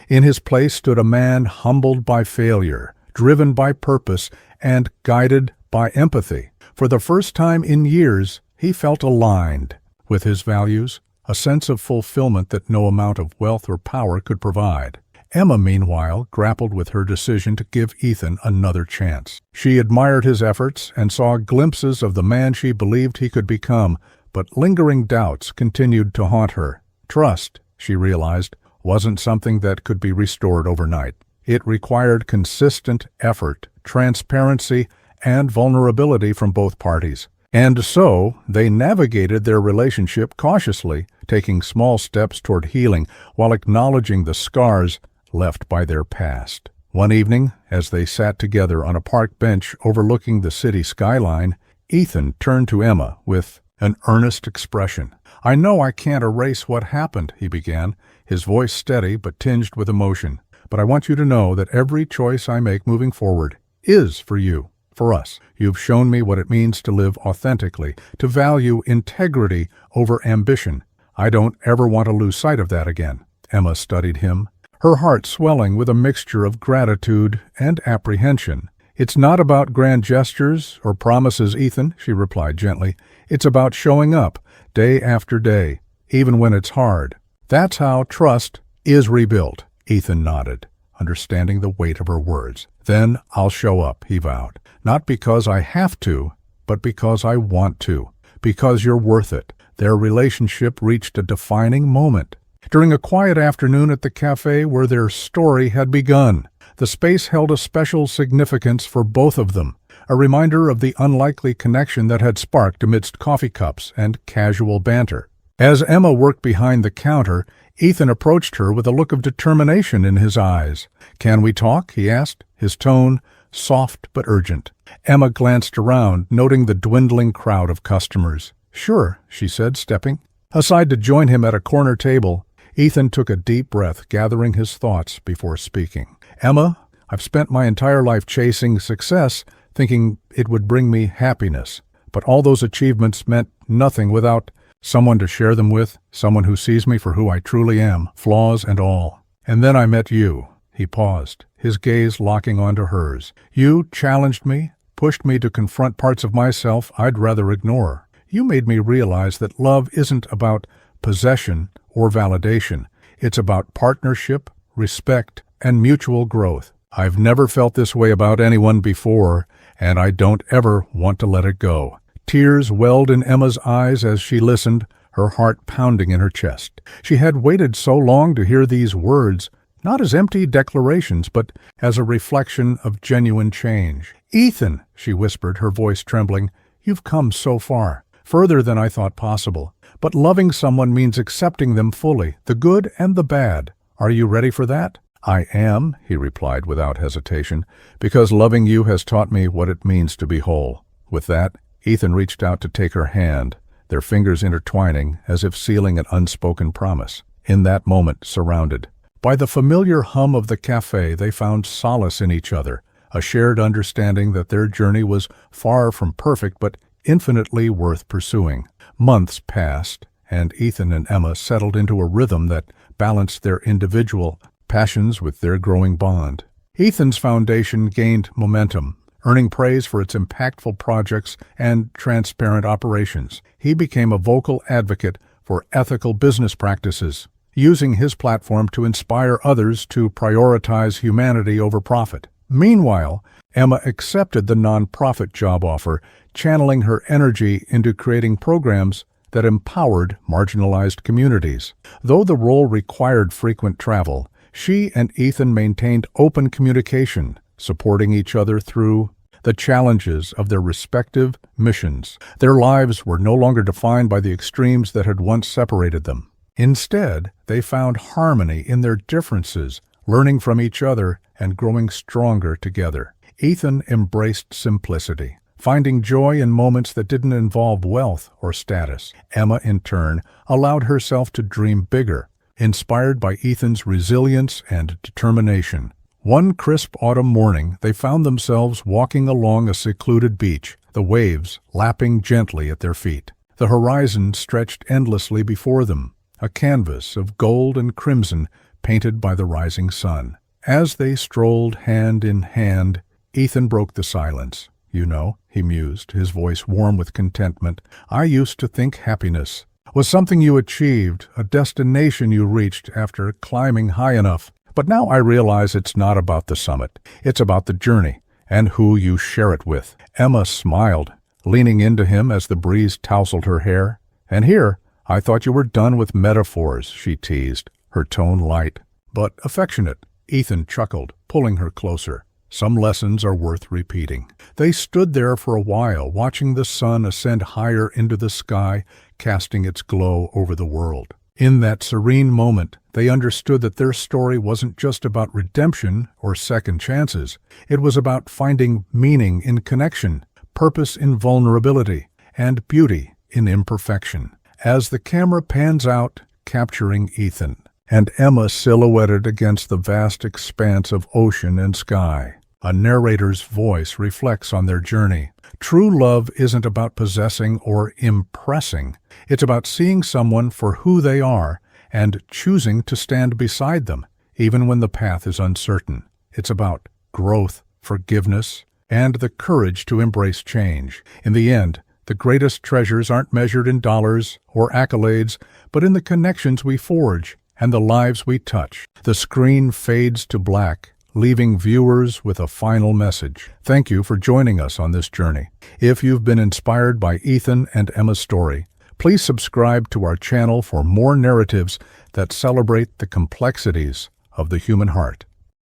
In his place stood a man humbled by failure, driven by purpose, and guided by empathy. For the first time in years, he felt aligned with his values, a sense of fulfillment that no amount of wealth or power could provide. Emma, meanwhile, grappled with her decision to give Ethan another chance. She admired his efforts and saw glimpses of the man she believed he could become, but lingering doubts continued to haunt her. Trust, she realized, wasn't something that could be restored overnight. It required consistent effort, transparency, and vulnerability from both parties. And so, they navigated their relationship cautiously, taking small steps toward healing while acknowledging the scars left by their past. One evening, as they sat together on a park bench overlooking the city skyline, Ethan turned to Emma with an earnest expression. "I know I can't erase what happened," he began, his voice steady but tinged with emotion. "But I want you to know that every choice I make moving forward is for you, for us. You've shown me what it means to live authentically, to value integrity over ambition. I don't ever want to lose sight of that again." Emma studied him, her heart swelling with a mixture of gratitude and apprehension. "It's not about grand gestures or promises, Ethan," she replied gently. "It's about showing up, day after day, even when it's hard. That's how trust is rebuilt." Ethan nodded, understanding the weight of her words. "Then I'll show up," he vowed. "Not because I have to, but because I want to. Because you're worth it." Their relationship reached a defining moment during a quiet afternoon at the cafe where their story had begun. The space held a special significance for both of them, a reminder of the unlikely connection that had sparked amidst coffee cups and casual banter. As Emma worked behind the counter, Ethan approached her with a look of determination in his eyes. "Can we talk?" he asked, his tone soft but urgent. Emma glanced around, noting the dwindling crowd of customers. "Sure," she said, stepping aside to join him at a corner table. Ethan took a deep breath, gathering his thoughts before speaking. "Emma, I've spent my entire life chasing success, thinking it would bring me happiness. But all those achievements meant nothing without someone to share them with, someone who sees me for who I truly am, flaws and all. And then I met you." He paused, his gaze locking onto hers. "You challenged me, pushed me to confront parts of myself I'd rather ignore. You made me realize that love isn't about possession or validation. It's about partnership, respect, and mutual growth. I've never felt this way about anyone before, and I don't ever want to let it go." Tears welled in Emma's eyes as she listened, her heart pounding in her chest. She had waited so long to hear these words, not as empty declarations, but as a reflection of genuine change. "Ethan," she whispered, her voice trembling, "you've come so far, further than I thought possible. But loving someone means accepting them fully, the good and the bad, Are you ready for that?" "I am," he replied without hesitation, "because loving you has taught me what it means to be whole." With that, Ethan reached out to take her hand, their fingers intertwining as if sealing an unspoken promise. In that moment, surrounded by the familiar hum of the cafe, they found solace in each other, a shared understanding that their journey was far from perfect but infinitely worth pursuing. Months passed, and Ethan and Emma settled into a rhythm that balanced their individual passions with their growing bond. Ethan's foundation gained momentum, earning praise for its impactful projects and transparent operations. He became a vocal advocate for ethical business practices, using his platform to inspire others to prioritize humanity over profit. Meanwhile, Emma accepted the nonprofit job offer, channeling her energy into creating programs that empowered marginalized communities. Though the role required frequent travel, she and Ethan maintained open communication, supporting each other through the challenges of their respective missions. Their lives were no longer defined by the extremes that had once separated them. Instead, they found harmony in their differences, learning from each other and growing stronger together. Ethan embraced simplicity, finding joy in moments that didn't involve wealth or status. Emma, in turn, allowed herself to dream bigger, inspired by Ethan's resilience and determination. One crisp autumn morning, they found themselves walking along a secluded beach, the waves lapping gently at their feet. The horizon stretched endlessly before them, a canvas of gold and crimson painted by the rising sun. As they strolled hand in hand, Ethan broke the silence. "You know," he mused, his voice warm with contentment, "I used to think happiness was something you achieved, a destination you reached after climbing high enough. But now I realize it's not about the summit. It's about the journey and who you share it with." Emma smiled, leaning into him as the breeze tousled her hair. "And here, I thought you were done with metaphors," she teased, her tone light but affectionate. Ethan chuckled, pulling her closer. "Some lessons are worth repeating." They stood there for a while, watching the sun ascend higher into the sky, casting its glow over the world. In that serene moment, they understood that their story wasn't just about redemption or second chances. It was about finding meaning in connection, purpose in vulnerability, and beauty in imperfection. As the camera pans out, capturing Ethan and Emma silhouetted against the vast expanse of ocean and sky, a narrator's voice reflects on their journey. True love isn't about possessing or impressing. It's about seeing someone for who they are and choosing to stand beside them, even when the path is uncertain. It's about growth, forgiveness, and the courage to embrace change. In the end, the greatest treasures aren't measured in dollars or accolades, but in the connections we forge and the lives we touch. The screen fades to black, leaving viewers with a final message. Thank you for joining us on this journey. If you've been inspired by Ethan and Emma's story, please subscribe to our channel for more narratives that celebrate the complexities of the human heart.